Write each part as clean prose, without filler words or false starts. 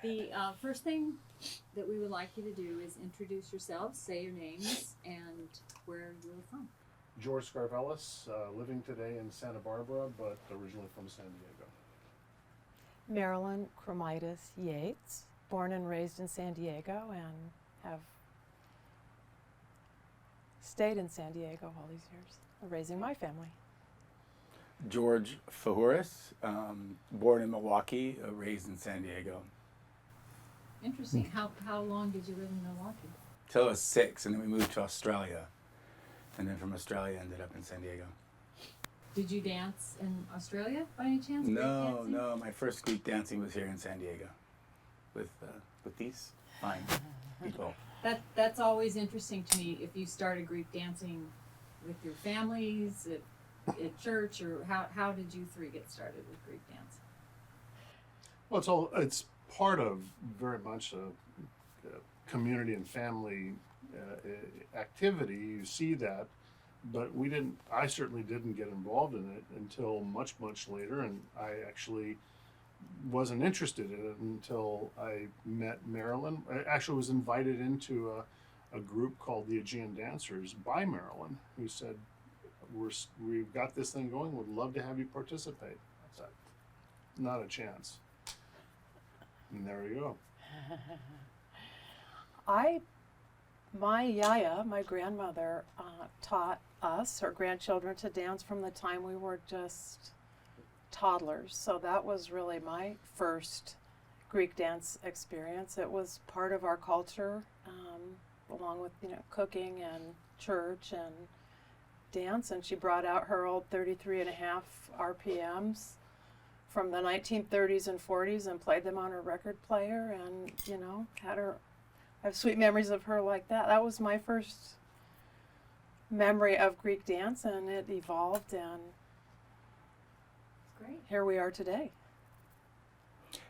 The first thing that we would like you to do is introduce yourselves, say your names, and where you're from. George Scarvelis, living today in Santa Barbara, but originally from San Diego. Marilyn Kromydas Yeatts, born and raised in San Diego and have stayed in San Diego all these years, raising my family. George Fahouris, born in Milwaukee, raised in San Diego. Interesting. How long did you live in Milwaukee? Till I was 6, and then we moved to Australia. And then from Australia, ended up in San Diego. Did you dance in Australia by any chance? No. My first Greek dancing was here in San Diego with these fine people. That's always interesting to me. If you started Greek dancing with your families at church, or how did you three get started with Greek dance? Well, it's part of very much a community and family activity. You see that, but I certainly didn't get involved in it until much later, and I actually wasn't interested in it until I met Marilyn. I actually was invited into a group called the Aegean Dancers by Marilyn, who said, we've got this thing going, would love to have you participate. I said, not a chance. And there we go. My yaya, my grandmother, taught us, her grandchildren, to dance from the time we were just toddlers. So that was really my first Greek dance experience. It was part of our culture, along with cooking and church and dance. And she brought out her old 33.5 RPMs from the 1930s and 40s and played them on her record player, and I have sweet memories of her like that. That was my first memory of Greek dance, and it evolved, and Great. Here we are today.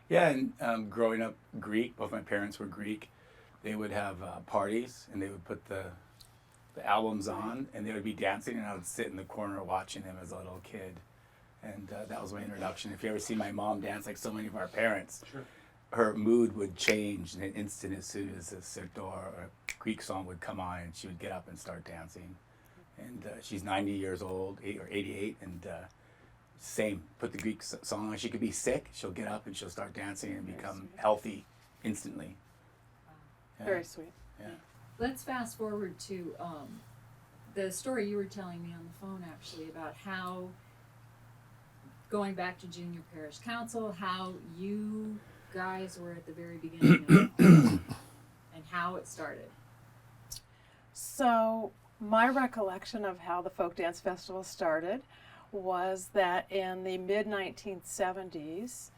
Yeah, and growing up Greek, both my parents were Greek. They would have parties, and they would put the albums on, and they would be dancing, and I would sit in the corner watching them as a little kid. And that was my introduction. If you ever see my mom dance like so many of our parents, Sure. Her mood would change in an instant as soon as a Sirtor or a Greek song would come on, and she would get up and start dancing. And she's 90 years old, or 88, and same, put the Greek song on. She could be sick, she'll get up and she'll start dancing and become healthy instantly. Yeah. Very sweet. Yeah. Let's fast forward to the story you were telling me on the phone, actually, about how, going back to Junior Parish Council, how you guys were at the very beginning of it and how it started. So my recollection of how the Folk Dance Festival started was that in the mid-1970s,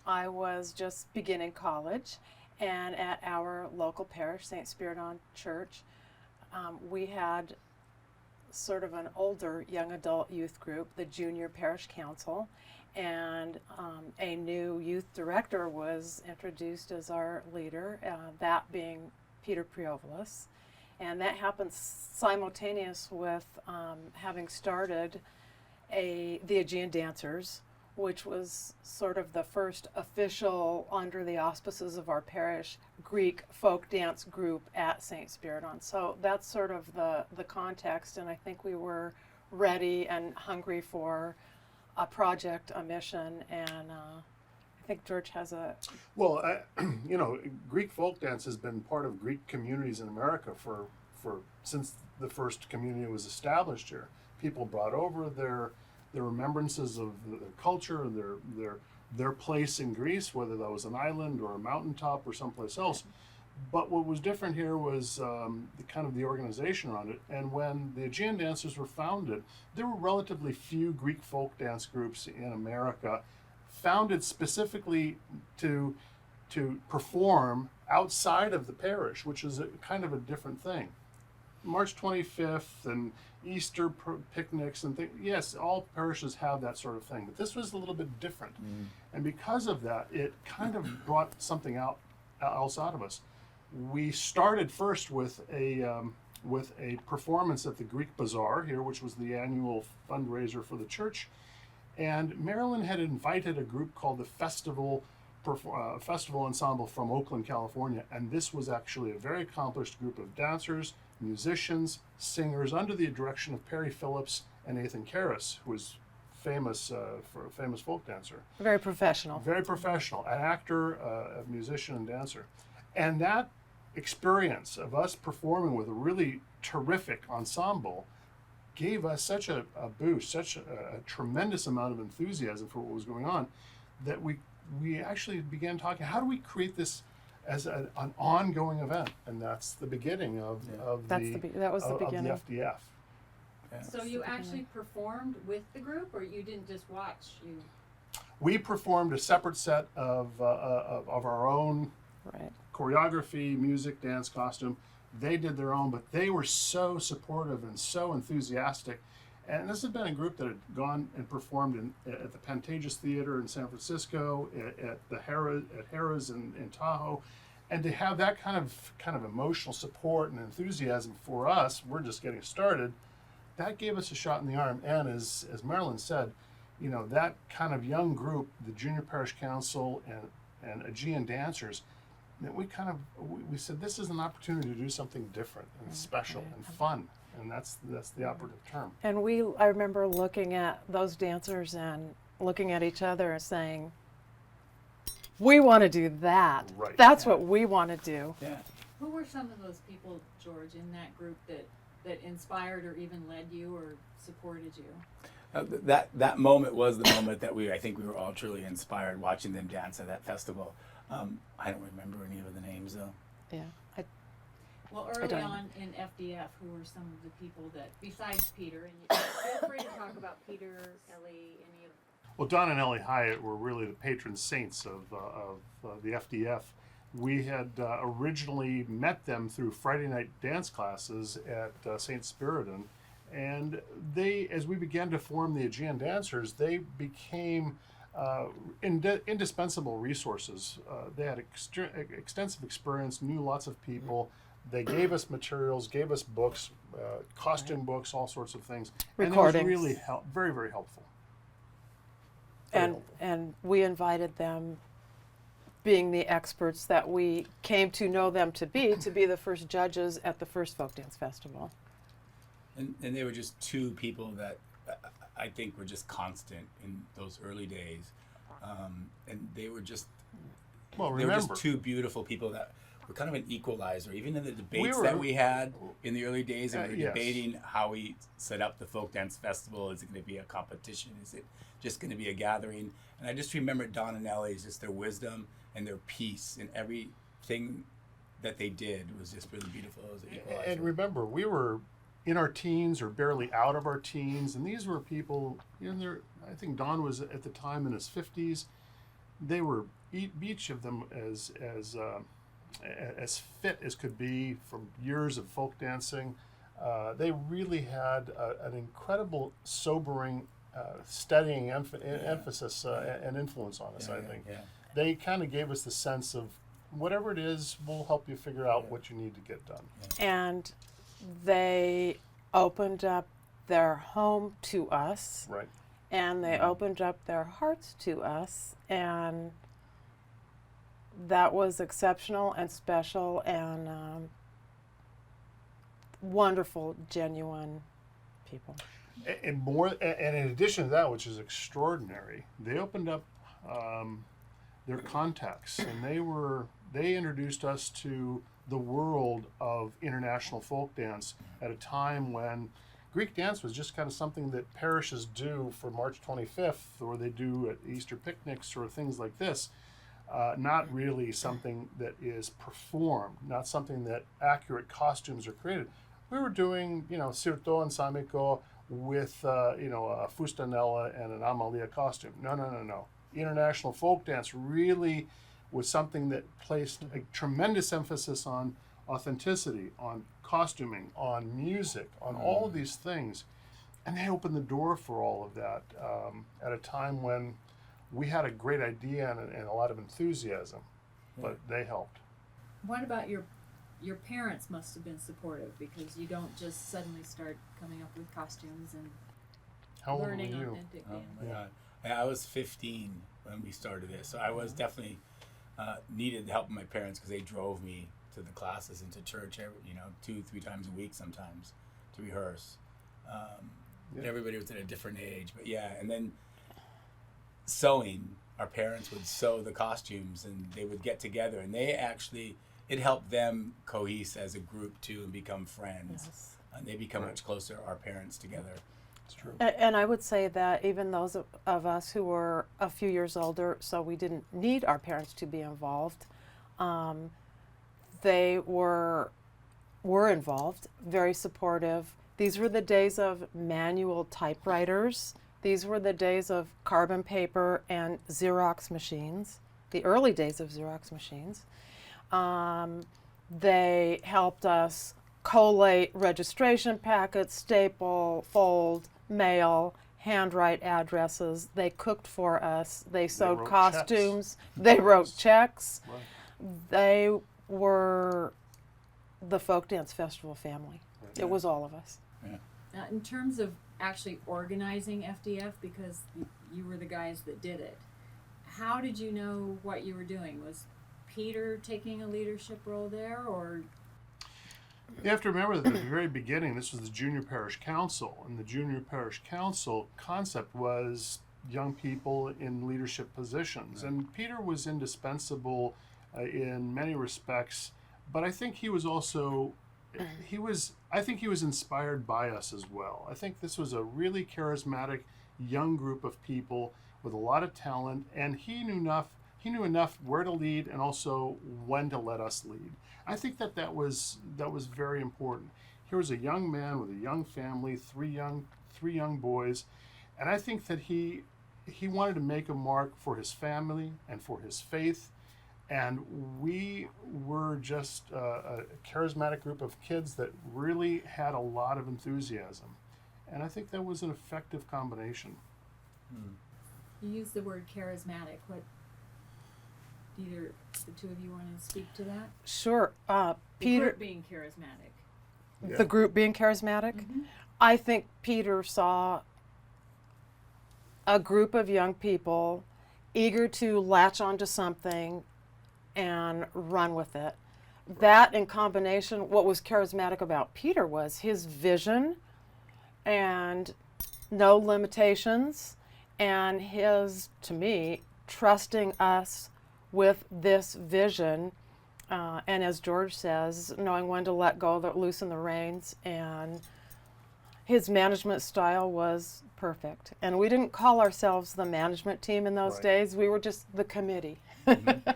I was just beginning college, and at our local parish, St. Spyridon Church, we had sort of an older young adult youth group, the Junior Parish Council, and a new youth director was introduced as our leader, that being Peter Preovolos. And that happened simultaneous with having started the Aegean Dancers, which was sort of the first official, under the auspices of our parish, Greek folk dance group at St. Spyridon. So that's sort of the context, and I think we were ready and hungry for a project, a mission, and I think George has a... Well, Greek folk dance has been part of Greek communities in America for since the first community was established here. People brought over their remembrances of their culture, their place in Greece, whether that was an island or a mountaintop or someplace else. But what was different here was the organization around it. And when the Aegean Dancers were founded, there were relatively few Greek folk dance groups in America founded specifically to perform outside of the parish, which is kind of a different thing. March 25th and Easter picnics and things, yes, all parishes have that sort of thing, but this was a little bit different. Mm. And because of that, it kind of brought something else out of us. We started first with a performance at the Greek Bazaar here, which was the annual fundraiser for the church. And Marilyn had invited a group called the Festival festival ensemble from Oakland, California, and this was actually a very accomplished group of dancers, musicians, singers under the direction of Perry Phillips and Nathan Karras, who was famous for a famous folk dancer. Very professional. Very professional, an actor, a musician, and dancer. And that experience of us performing with a really terrific ensemble gave us such a boost, such a tremendous amount of enthusiasm for what was going on, that we actually began talking, how do we create this as an ongoing event? And that's the beginning of That was the beginning. Of the FDF. Yeah. So you actually performed with the group, or you didn't just watch? You We performed a separate set of our own Right. choreography, music, dance, costume. They did their own, but they were so supportive and so enthusiastic. And this had been a group that had gone and performed at the Pantages Theater in San Francisco, at Harrah's in Tahoe, and to have that kind of emotional support and enthusiasm for us, we're just getting started. That gave us a shot in the arm. And as Marilyn said, you know, that kind of young group, the Junior Parish Council and Aegean dancers, that we said this is an opportunity to do something different and special and fun, and that's the operative term. And I remember looking at those dancers and looking at each other and saying, we want to do that. Right. That's what we want to do. Yeah. Who were some of those people, George, in that group that inspired or even led you or supported you? That moment was the moment that I think we were all truly inspired watching them dance at that festival. I don't remember any of the names though. Yeah. Well, I early don't- on in FDF, who were some of the people that, besides Peter, and you feel free to talk about Peter, Ellie, any of Well, Don and Ellie Hyatt were really the patron saints of the FDF. We had originally met them through Friday night dance classes at St. Spyridon, and as we began to form the Aegean Dancers, they became indispensable resources. They had extensive experience, knew lots of people. They gave us materials, gave us books, costume books, all sorts of things. Recordings. And it was really very, very helpful. And we invited them, being the experts that we came to know them to be the first judges at the first folk dance festival. And they were just two people that I think were just constant in those early days. And they were just, they were just two beautiful people that were kind of an equalizer. Even in the debates that we had in the early days, and we were debating how we set up the folk dance festival. Is it going to be a competition? Is it just going to be a gathering? And I just remember Don and Ellie's, just their wisdom and their peace in everything that they did was just really beautiful. It was an equalizer. And remember, we were in our teens or barely out of our teens, and these were people, I think Don was at the time in his 50s. They were each of them as fit as could be from years of folk dancing. They really had an incredible sobering, steadying emphasis and influence on us, I think. Yeah. They kind of gave us the sense of whatever it is, we'll help you figure out what you need to get done. And they opened up their home to us. Right. And they opened up their hearts to us, and that was exceptional and special and wonderful, genuine people. And in addition to that, which is extraordinary, they opened up their contacts, and they introduced us to the world of international folk dance at a time when Greek dance was just kind of something that parishes do for March 25th, or they do at Easter picnics or things like this. Not really something that is performed, not something that accurate costumes are created. We were doing, Sirto and Samiko with, a fustanella and an Amalia costume. No. International folk dance really was something that placed a tremendous emphasis on authenticity, on costuming, on music, on all of these things. And they opened the door for all of that at a time when we had a great idea and a lot of enthusiasm, but they helped. What about your parents must have been supportive, because you don't just suddenly start coming up with costumes and How old were learning you? authentic Oh dance. my God. I was 15 when we started this. So I was definitely needed the help of my parents because they drove me to the classes and to church, 2-3 times a week sometimes to rehearse. Everybody was at a different age, but and then sewing. Our parents would sew the costumes, and they would get together, and it helped them cohese as a group too and become friends. Yes. And they become much closer, our parents together. It's true. And I would say that even those of us who were a few years older, so we didn't need our parents to be involved, they were involved, very supportive. These were the days of manual typewriters. These were the days of carbon paper and Xerox machines, the early days of Xerox machines. They helped us collate registration packets, staple, fold, mail, handwrite addresses. They cooked for us. They sewed wrote costumes. checks. They wrote checks. Right. They were the folk dance festival family. Right. It was all of us. Now, in terms of actually organizing FDF, because you were the guys that did it, how did you know what you were doing? Was Peter taking a leadership role there, or? You have to remember that at the very beginning, this was the Junior Parish Council, and the Junior Parish Council concept was young people in leadership positions. And Peter was indispensable in many respects, but I think he was also, I think he was inspired by us as well. I think this was a really charismatic young group of people with a lot of talent, and he knew enough where to lead and also when to let us lead. I think that was very important. Here was a young man with a young family, three young boys, and I think that he wanted to make a mark for his family and for his faith, and we were just a charismatic group of kids that really had a lot of enthusiasm, and I think that was an effective combination. You used the word charismatic. What? Either the two of you want to speak to that? Sure. The Peter, group being charismatic. Yeah. the group being charismatic. Mm-hmm. I think Peter saw a group of young people eager to latch onto something and run with it. That in combination, what was charismatic about Peter was his vision and no limitations, and his, to me, trusting us with this vision, and as George says, knowing when to let go, loosen the reins, and his management style was perfect. And we didn't call ourselves the management team in those Right. days. We were just the committee. Mm-hmm.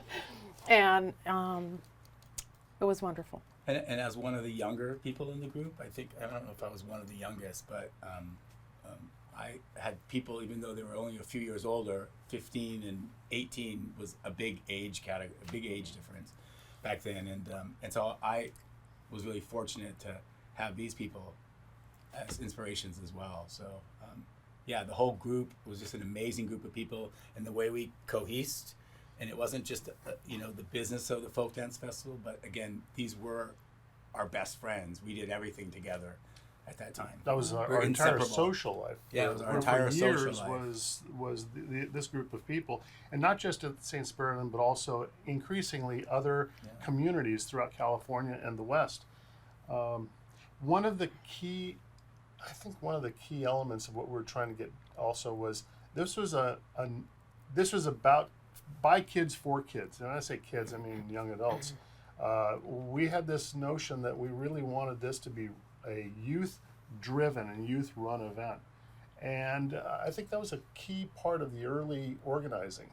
And it was wonderful. And as one of the younger people in the group, I don't know if I was one of the youngest, but I had people, even though they were only a few years older, 15 and 18 was a big age difference back then. And so I was really fortunate to have these people as inspirations as well. So the whole group was just an amazing group of people, and the way we cohesed. And it wasn't just the business of the folk dance festival, but again, these were our best friends. We did everything together at that time. That was We're our entire inseparable. social life. Yeah, it was our For entire years social life. was this group of people, and not just at St. Spyridon, but also increasingly other communities throughout California and the West. One of the key elements of what we were trying to get also was this was about by kids for kids. And when I say kids, I mean young adults. We had this notion that we really wanted this to be a youth-driven and youth-run event. And I think that was a key part of the early organizing.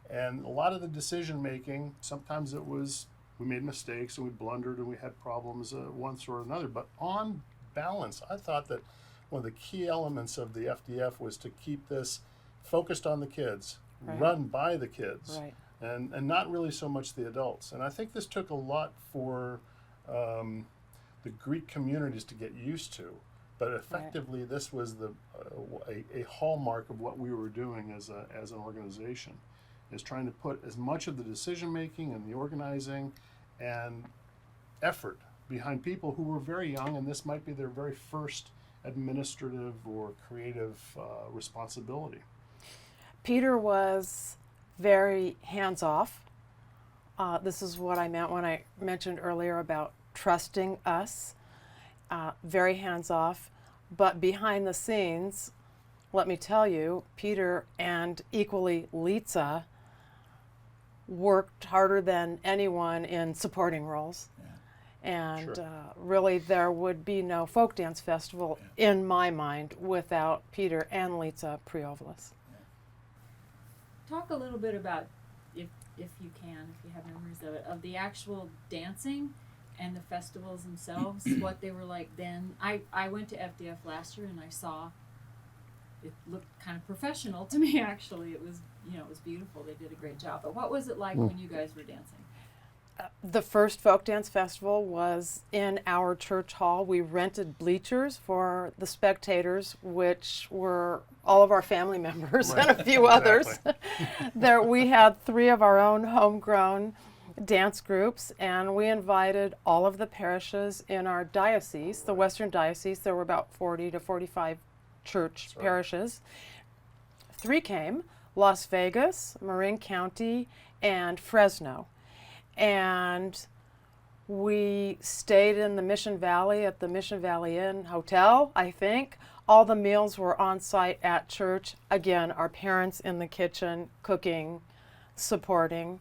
And a lot of the decision-making, sometimes it was we made mistakes and we blundered and we had problems once or another. But on balance, I thought that one of the key elements of the FDF was to keep this focused on the kids, Right. run by the kids, Right. and not really so much the adults. And I think this took a lot for the Greek communities to get used to. But effectively, this was a hallmark of what we were doing as an organization, is trying to put as much of the decision making and the organizing and effort behind people who were very young, and this might be their very first administrative or creative responsibility. Peter was very hands-off. This is what I meant when I mentioned earlier about trusting us. Very hands-off, but behind the scenes, let me tell you, Peter and equally Litsa worked harder than anyone in supporting roles. And Sure. Really, there would be no folk dance festival in my mind without Peter and Litsa Preovolos. Talk a little bit about, if you can, if you have memories of it, of the actual dancing and the festivals themselves, what they were like then. I went to FDF last year and I saw it looked kind of professional to me, actually. It was, it was beautiful. They did a great job. But what was it like when you guys were dancing? The first folk dance festival was in our church hall. We rented bleachers for the spectators, which were all of our family members and a few others. There, we had 3 of our own homegrown dance groups, and we invited all of the parishes in our diocese, the Western Diocese. There were about 40 to 45 church parishes. 3 came: Las Vegas, Marin County, and Fresno. And we stayed in the Mission Valley at the Mission Valley Inn Hotel, I think. All the meals were on site at church. Again, our parents in the kitchen cooking, supporting.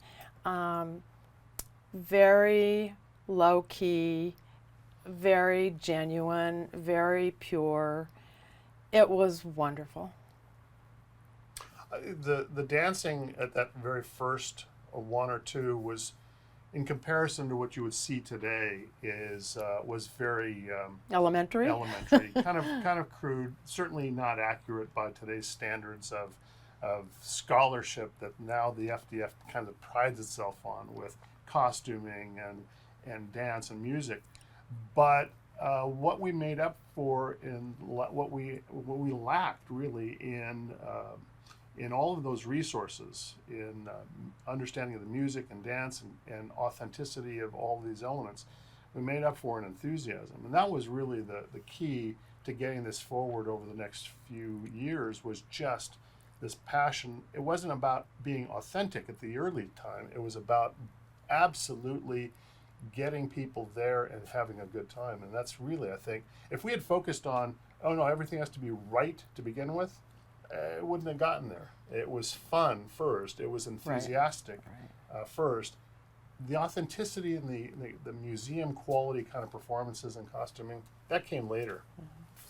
Very low key, very genuine, very pure. It was wonderful. The dancing at that very first 1 or 2 was, in comparison to what you would see today, was very Elementary. kind of crude. Certainly not accurate by today's standards of scholarship that now the FDF kind of prides itself on, with costuming and dance and music. But what we made up for what we lacked really in all of those resources, in understanding of the music and dance and authenticity of all of these elements, we made up for in enthusiasm. And that was really the key to getting this forward over the next few years, was just this passion. It wasn't about being authentic at the early time. It was about absolutely getting people there and having a good time. And that's really, I think, if we had focused on, oh no, everything has to be right to begin with, it wouldn't have gotten there. It was fun first. It was enthusiastic first. The authenticity and the museum quality kind of performances and costuming, that came later.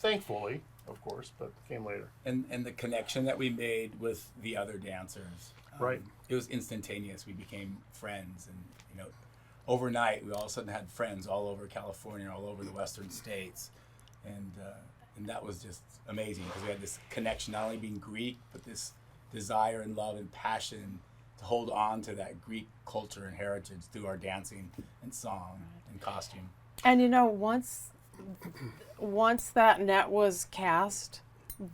Thankfully, of course, but came later. And the connection that we made with the other dancers. Right. It was instantaneous. We became friends, and overnight we all of a sudden had friends all over California, all over the Western states, and that was just amazing, because we had this connection, not only being Greek, but this desire and love and passion to hold on to that Greek culture and heritage through our dancing and song and costume. And once that net was cast,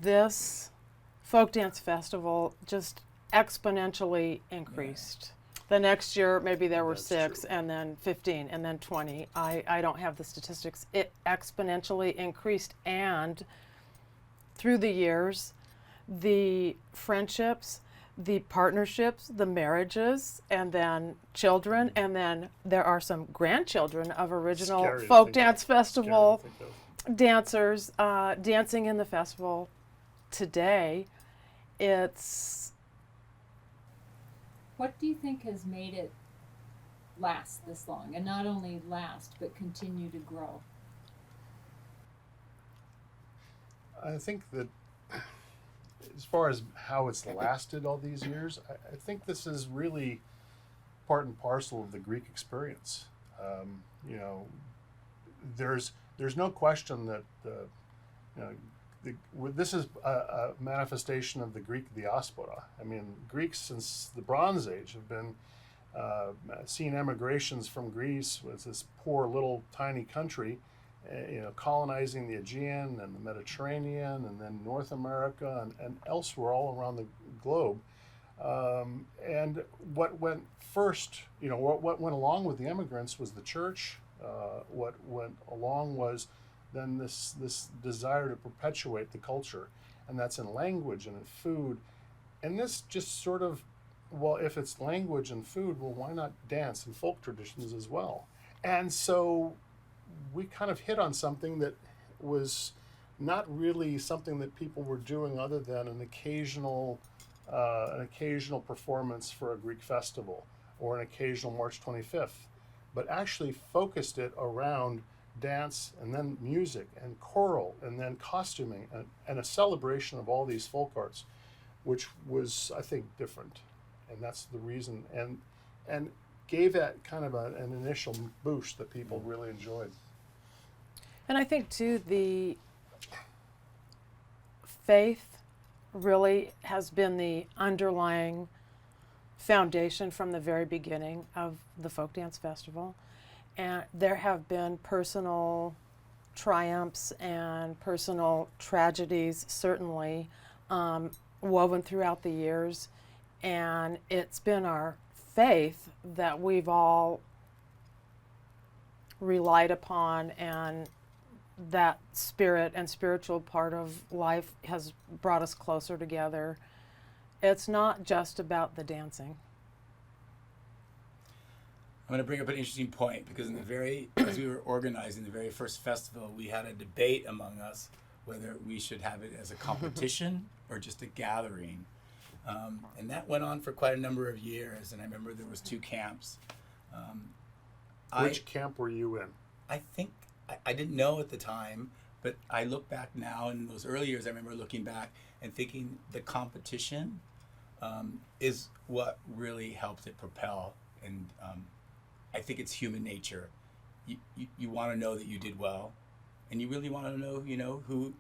this folk dance festival just exponentially increased. The next year, maybe there were That's 6, true. and then 15, and then 20. I don't have the statistics. It exponentially increased, and through the years, the friendships, the partnerships, the marriages, and then children, and then there are some grandchildren of original Scary to folk think dance of. festival Scary to think of. dancers dancing in the festival today. What do you think has made it last this long? And not only last, but continue to grow? I think that as far as how it's lasted all these years, I think this is really part and parcel of the Greek experience. There's no question that this is a manifestation of the Greek diaspora. I mean, Greeks since the Bronze Age have been seen emigrations from Greece, was this poor little tiny country, colonizing the Aegean and the Mediterranean, and then North America and elsewhere all around the globe. And what went first, what went along with the immigrants was the church. What went along was then this desire to perpetuate the culture, and that's in language and in food. And this just sort of well, if it's language and food, well, why not dance and folk traditions as well? And so we kind of hit on something that was not really something that people were doing other than an occasional performance for a Greek festival or an occasional March 25th, but actually focused it around dance and then music and choral and then costuming and a celebration of all these folk arts, which was, I think, different. And that's the reason, and gave that kind of an initial boost that people really enjoyed. And I think, too, the faith really has been the underlying foundation from the very beginning of the Folk Dance Festival. And there have been personal triumphs and personal tragedies, certainly, woven throughout the years. And it's been our faith that we've all relied upon, and that spirit and spiritual part of life has brought us closer together. It's not just about the dancing. I'm going to bring up an interesting point, because as we were organizing the very first festival, we had a debate among us whether we should have it as a competition or just a gathering. And that went on for quite a number of years, and I remember there was 2 camps. Which camp were you in? I think, I didn't know at the time, but I look back now, and in those early years, I remember looking back and thinking the competition is what really helped it propel. And I think it's human nature. You want to know that you did well, and you really want to know, who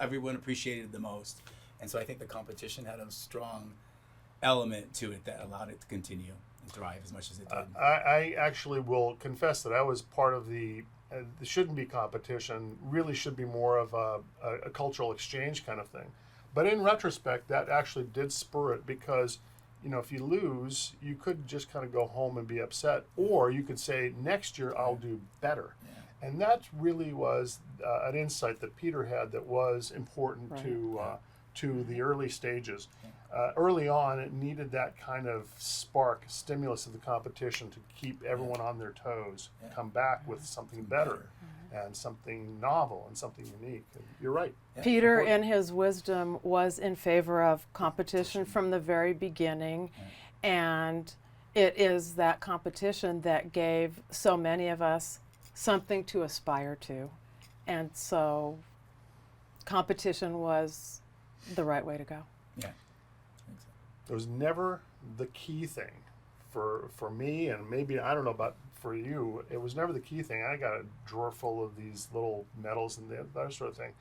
everyone appreciated the most. And so I think the competition had a strong element to it that allowed it to continue and thrive as much as it did. I actually will confess that I was part of the shouldn't be competition, really should be more of a cultural exchange kind of thing. But in retrospect, that actually did spur it, because, if you lose, you could just kind of go home and be upset, or you could say, next year I'll do better. Yeah. And that really was an insight that Peter had that was important to the early stages. Early on, it needed that kind of stimulus of the competition to keep everyone on their toes, come back with something better and something novel and something unique. And you're right. Peter, in his wisdom, was in favor of competition from the very beginning, and it is that competition that gave so many of us something to aspire to. And so competition was the right way to go. Yeah. It was never the key thing for me, and maybe, I don't know about for you, it was never the key thing. I got a drawer full of these little medals and that sort of thing.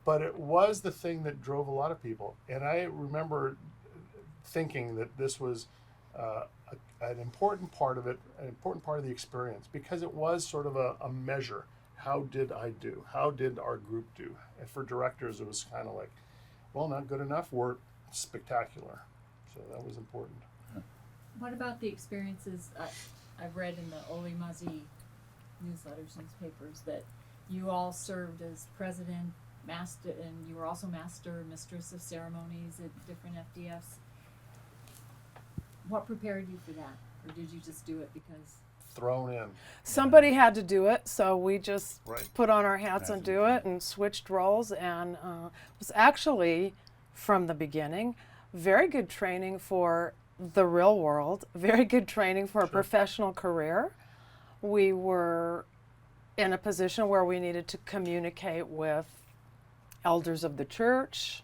But it was the thing that drove a lot of people. And I remember thinking that this was an important part of it, an important part of the experience, because it was sort of a measure. How did I do? How did our group do? And for directors, it was kind of like, well, not good enough, we're spectacular. So that was important. What about the experiences I've read in the Oli Mazi newsletters, newspapers, that you all served as president, master, and you were also master, mistress of ceremonies at different FDFs. What prepared you for that? Or did you just do it because? Thrown in. Somebody had to do it, so we just Right. put on our hats and do it, and switched roles, and it was actually, from the beginning, very good training for the real world, very good training for a professional career. We were in a position where we needed to communicate with elders of the church,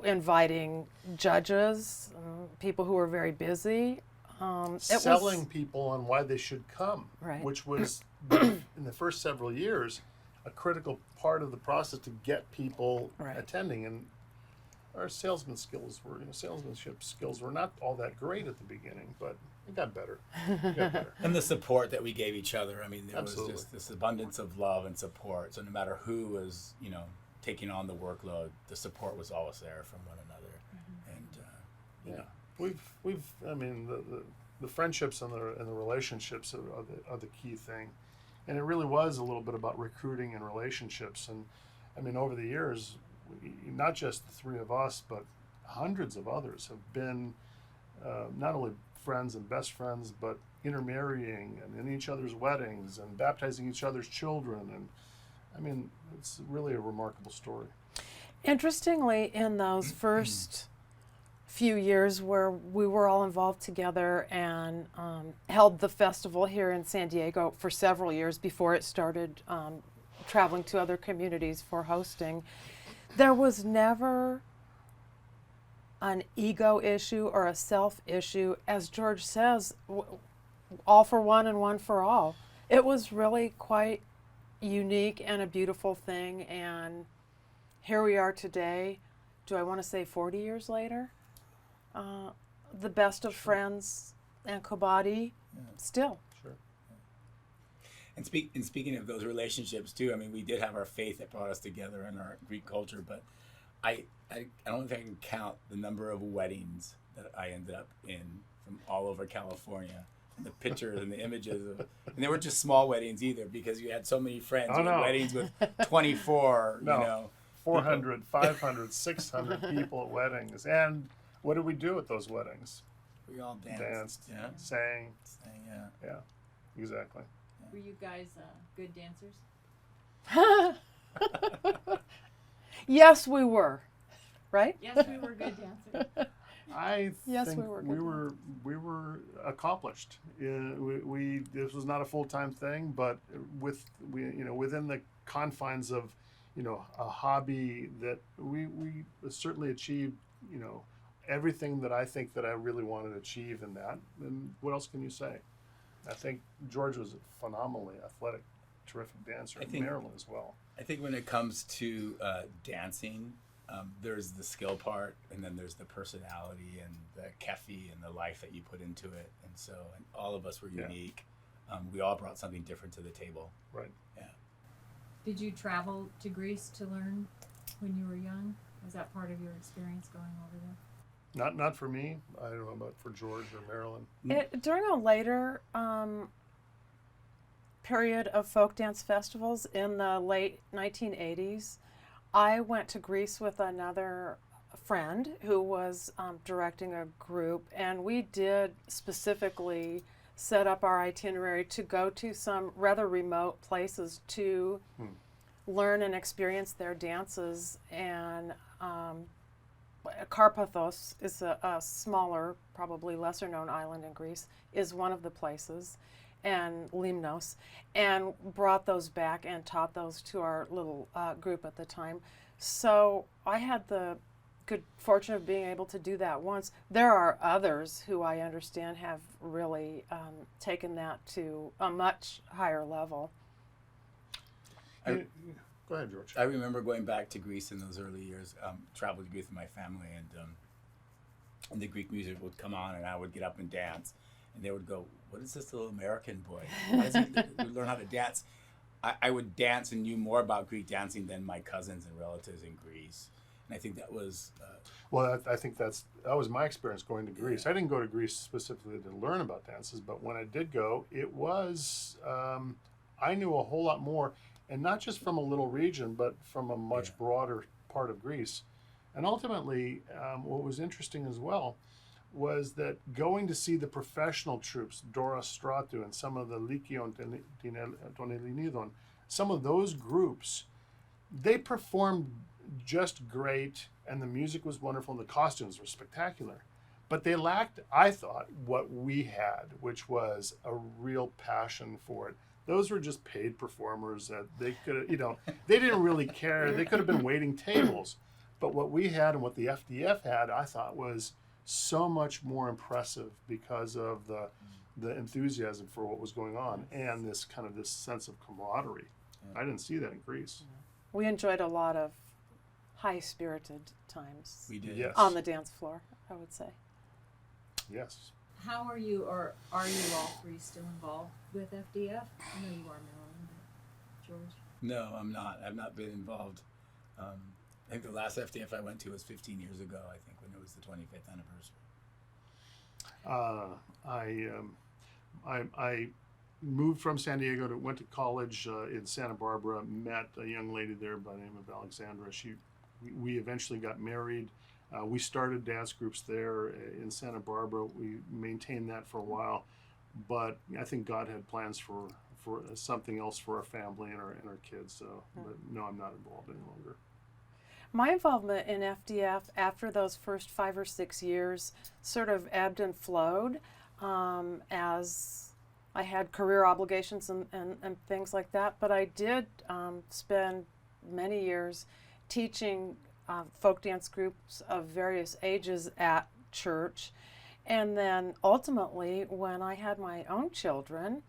inviting judges, people who were very busy. Selling people on why they should come, Right. which was, in the first several years, a critical part of the process to get people Right. attending. And our salesmanship skills were not all that great at the beginning, but it got better. And the support that we gave each other. I mean, there Absolutely. was just this abundance of love and support. So no matter who was, taking on the workload, the support was always there from one another. And the friendships and the relationships are the key thing, and it really was a little bit about recruiting and relationships. And I mean, over the years, not just the three of us, but hundreds of others have been not only friends and best friends, but intermarrying and in each other's weddings and baptizing each other's children. And I mean, it's really a remarkable story. Interestingly, in those first few years where we were all involved together and held the festival here in San Diego for several years before it started traveling to other communities for hosting, there was never an ego issue or a self issue. As George says, all for one and one for all. It was really quite unique and a beautiful thing, and here we are today. Do I want to say 40 years later? The best of friends and Kobadi still. Sure. And speaking of those relationships too, I mean, we did have our faith that brought us together in our Greek culture, but I don't think I can count the number of weddings that I ended up in from all over California. And the pictures and the images of, and they weren't just small weddings either, because you had so many friends. Oh, You had no. weddings with 24, No. you know. 400, 500, 600 people at weddings. And what did we do at those weddings? We all danced. Danced, Yeah. sang. Yeah. Yeah, exactly. Were you guys good dancers? Yes, we were. Right? Yes, we were good dancers. I Yes, think we were good we were accomplished. We this was not a full-time thing, but within the confines of a hobby, that we certainly achieved everything that I think that I really wanted to achieve in that. And what else can you say? I think George was a phenomenally athletic, terrific dancer. I think- Marilyn as well. I think when it comes to dancing, there's the skill part, and then there's the personality and the Kefi and the life that you put into it. And all of us were Yeah. unique. We all brought something different to the table. Right. Yeah. Did you travel to Greece to learn when you were young? Was that part of your experience going over there? Not for me. I don't know about for George or Marilyn. During a later period of folk dance festivals in the late 1980s, I went to Greece with another friend who was directing a group, and we did specifically set up our itinerary to go to some rather remote places to learn and experience their dances. And Karpathos is a smaller, probably lesser known island in Greece, is one of the places, and Limnos, and brought those back and taught those to our little group at the time. So I had the good fortune of being able to do that once. There are others who I understand have really taken that to a much higher level. Go ahead, George. I remember going back to Greece in those early years, traveled to Greece with my family, and the Greek music would come on, and I would get up and dance. And they would go, "What is this little American boy? Why does he learn how to dance?" I would dance and knew more about Greek dancing than my cousins and relatives in Greece. And I think that was... Well, I think that was my experience going to Greece. I didn't go to Greece specifically to learn about dances, but when I did go, it was, I knew a whole lot more, and not just from a little region, but from a much broader part of Greece. And ultimately, what was interesting as well was that going to see the professional troops, Dora Stratu and some of the Lykion Tonelinidon, some of those groups, they performed just great, and the music was wonderful, and the costumes were spectacular. But they lacked, I thought, what we had, which was a real passion for it. Those were just paid performers that they could, they didn't really care. They could have been waiting tables. But what we had and what the FDF had, I thought, was so much more impressive because of the enthusiasm for what was going on and this sense of camaraderie. I didn't see that in Greece. We enjoyed a lot of high-spirited times We did. Yes. on the dance floor, I would say. Yes. How are you, or are you all three still involved with FDF? I know you are, Marilyn, but George. No, I'm not. I've not been involved. I think the last FDF I went to was 15 years ago, I think, when it was the 25th anniversary. I moved from San Diego went to college in Santa Barbara, met a young lady there by the name of Alexandra. We eventually got married. We started dance groups there in Santa Barbara. We maintained that for a while, but I think God had plans for something else for our family and our kids. So, but no, I'm not involved any longer. My involvement in FDF after those first 5 or 6 years sort of ebbed and flowed as I had career obligations and things like that. But I did spend many years teaching folk dance groups of various ages at church. And then ultimately, when I had my own children,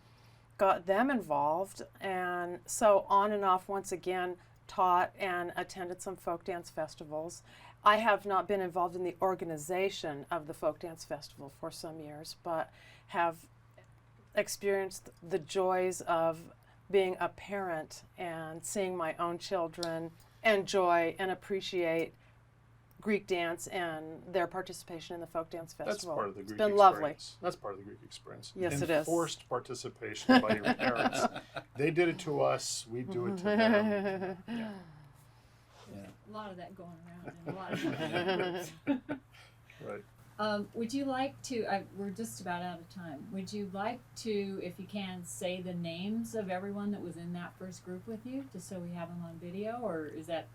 got them involved. And so on and off, once again, taught and attended some folk dance festivals. I have not been involved in the organization of the folk dance festival for some years, but have experienced the joys of being a parent and seeing my own children enjoy and appreciate Greek dance and their participation in the folk dance festival. That's part of the Greek It's been experience. lovely. That's part of the Greek experience. Yes, it is. Enforced participation by your parents. They did it to us. We do it to them. Yeah. A lot of that going around in a lot of different groups. Right. Would you like to, we're just about out of time, would you like to, if you can, say the names of everyone that was in that first group with you, just so we have them on video, or is that?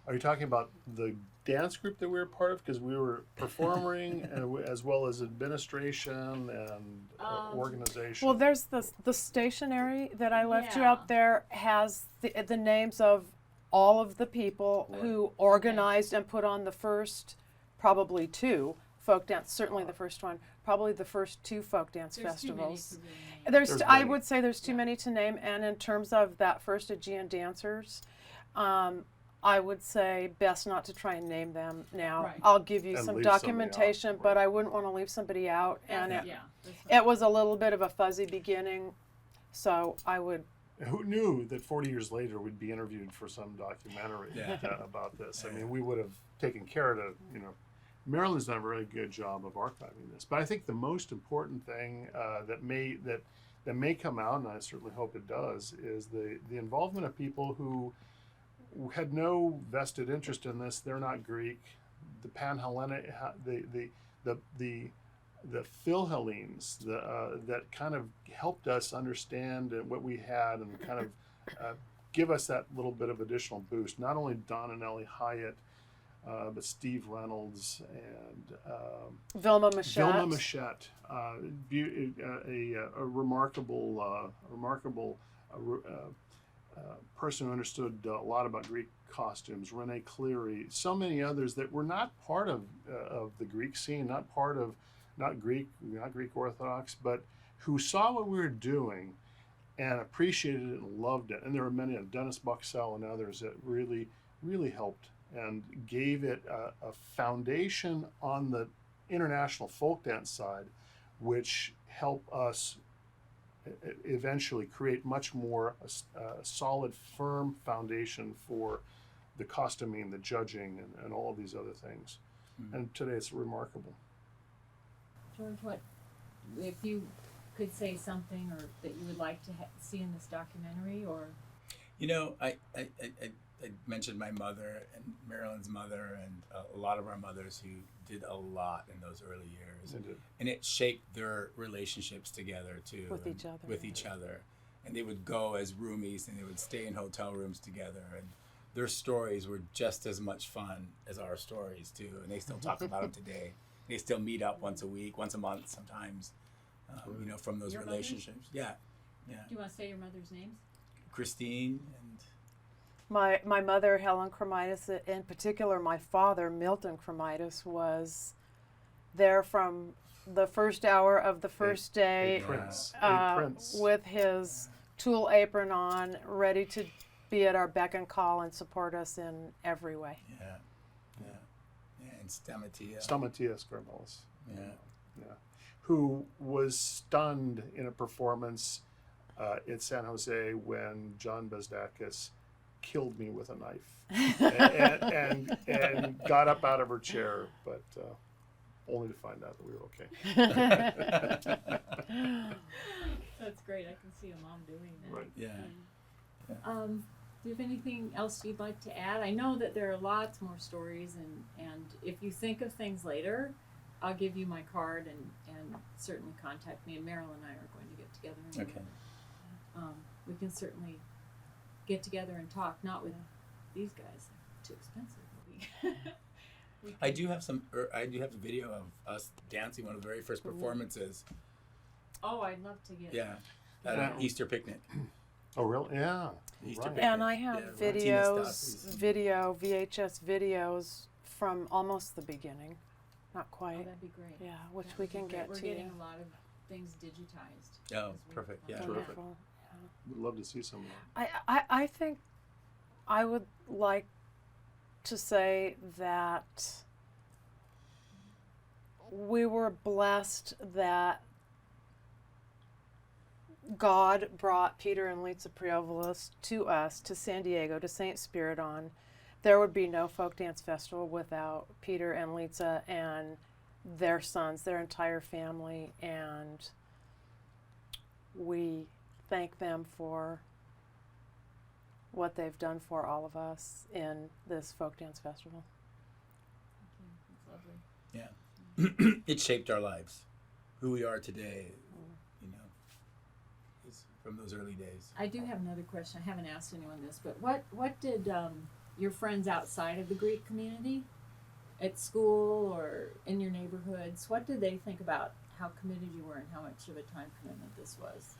Are you talking about the dance group that we were part of? Because we were performing as well as administration and organization. Well, there's the stationery that I left you Yeah. out there has the names of all of the people who organized and put on the first, probably 2 folk dance. Certainly the first one. Probably the first 2 folk dance festivals. There's I many. would say there's too many to name. And in terms of that first Aegean dancers, I would say best not to try and name them now. Right. I'll give you And some leave somebody out, documentation, right. but I wouldn't want to leave somebody out. And That's fine. it was a little bit of a fuzzy beginning, so I would. Who knew that 40 years later we'd be interviewed for some documentary Yeah. about this? I mean, we would have taken care to, Marilyn's done a very good job of archiving this. But I think the most important thing that may come out, and I certainly hope it does, is the involvement of people who had no vested interest in this. They're not Greek. The Panhellenic, the Philhellenes, that kind of helped us understand what we had and kind of give us that little bit of additional boost. Not only Don and Ellie Hyatt, but Steve Reynolds and Vilma Machette. Vilma Machette, a remarkable person who understood a lot about Greek costumes. Renee Cleary, so many others that were not part of the Greek scene, not Greek Orthodox, but who saw what we were doing and appreciated it and loved it. And there were many, Dennis Buxell and others, that really, really helped and gave it a foundation on the international folk dance side, which helped us eventually create much more solid, firm foundation for the costuming, the judging, and all of these other things. Mm-hmm. And today it's remarkable. George, what, if you could say something or that you would like to see in this documentary, or? I mentioned my mother and Marilyn's mother and a lot of our mothers who did a lot in those early years. And it shaped their relationships together too. With each other. And they would go as roomies and they would stay in hotel rooms together. And their stories were just as much fun as our stories too. And they still talk about them today. They still meet up once a month sometimes, from those Your relationships. Mothers? Yeah. Do you want to say your mother's names? Christine and... My mother, Helen Kromydas, in particular, my father, Milton Kromydas, was there from the first hour of the first day, a prince. with his tulle apron on, ready to be at our beck and call and support us in every way. And Stamatia Scarvelis. Who was stunned in a performance in San Jose when John Bezdakis killed me with a knife and got up out of her chair, but only to find out that we were okay. That's great. I can see a mom doing that. Right. Yeah. Do you have anything else you'd like to add? I know that there are lots more stories, and if you think of things later, I'll give you my card and certainly contact me. And Marilyn and I are going to get together. And Okay. we can certainly get together and talk. Not with these guys; they're too expensive. I do have I do have a video of us dancing one of the very first performances. Oh, I'd love to get. Yeah, at an Easter picnic. Oh, really? Yeah. Easter Right. picnic. And I have Yeah, videos, VHS videos from almost the beginning. Not Oh, quite. that'd be great. Yeah, which That we would be can great. get We're to. getting you. a lot of things digitized. Oh, as we- perfect. Yeah. Terrific. Wonderful. We'd love to see some of that. I think I would like to say that we were blessed that God brought Peter and Litsa Preovolos to us, to San Diego, to St. Spyridon. There would be no folk dance festival without Peter and Litsa and their sons, their entire family, and we thank them for what they've done for all of us in this folk dance festival. That's lovely. It shaped our lives, who we are today. You know, is from those early days. I do have another question. I haven't asked anyone this, but what did your friends outside of the Greek community, at school or in your neighborhoods, what did they think about how committed you were and how much of a time commitment this was?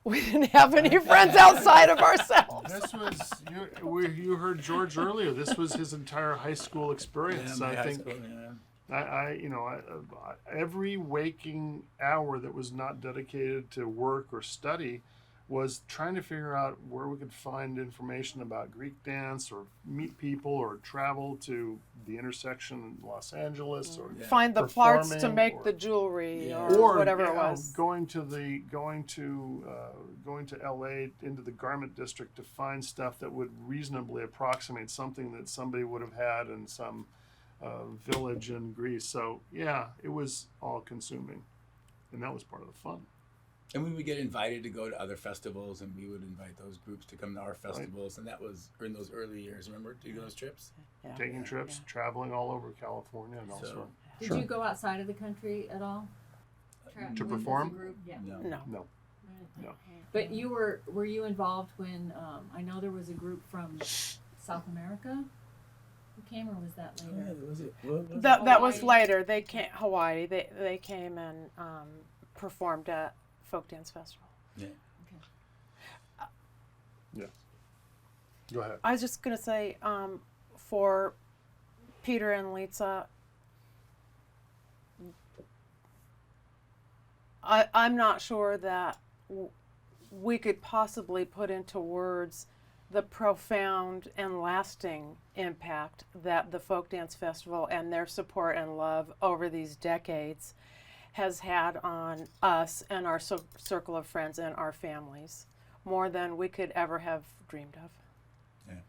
We didn't have any friends outside of ourselves. This was you heard George earlier. This was his entire high school experience. my I high think school, yeah. every waking hour that was not dedicated to work or study was trying to figure out where we could find information about Greek dance or meet people or travel to the intersection in Los Angeles or Yeah. Find the parts to performing make or- the jewelry Yeah. or whatever it was. going to LA into the garment district to find stuff that would reasonably approximate something that somebody would have had in some village in Greece. So yeah, it was all consuming, and that was part of the fun. And we would get invited to go to other festivals, and we would invite those groups to come to our festivals, and that was in those early years. Remember, do those trips? Yeah. Taking trips, traveling all over California and So- elsewhere. Did you go outside of the country at all? To With as a perform? group? Yeah. No. No. No. No. But were you involved when I know there was a group from South America who came, or was that later? Was it? What was That was Hawaii. later. They came Hawaii. They came and performed at Folk Dance Festival. it? Yes. Go ahead. I was just gonna say, for Peter and Litsa, I'm not sure that we could possibly put into words the profound and lasting impact that the Folk Dance Festival and their support and love over these decades has had on us and our circle of friends and our families, more than we could ever have dreamed of. Yeah.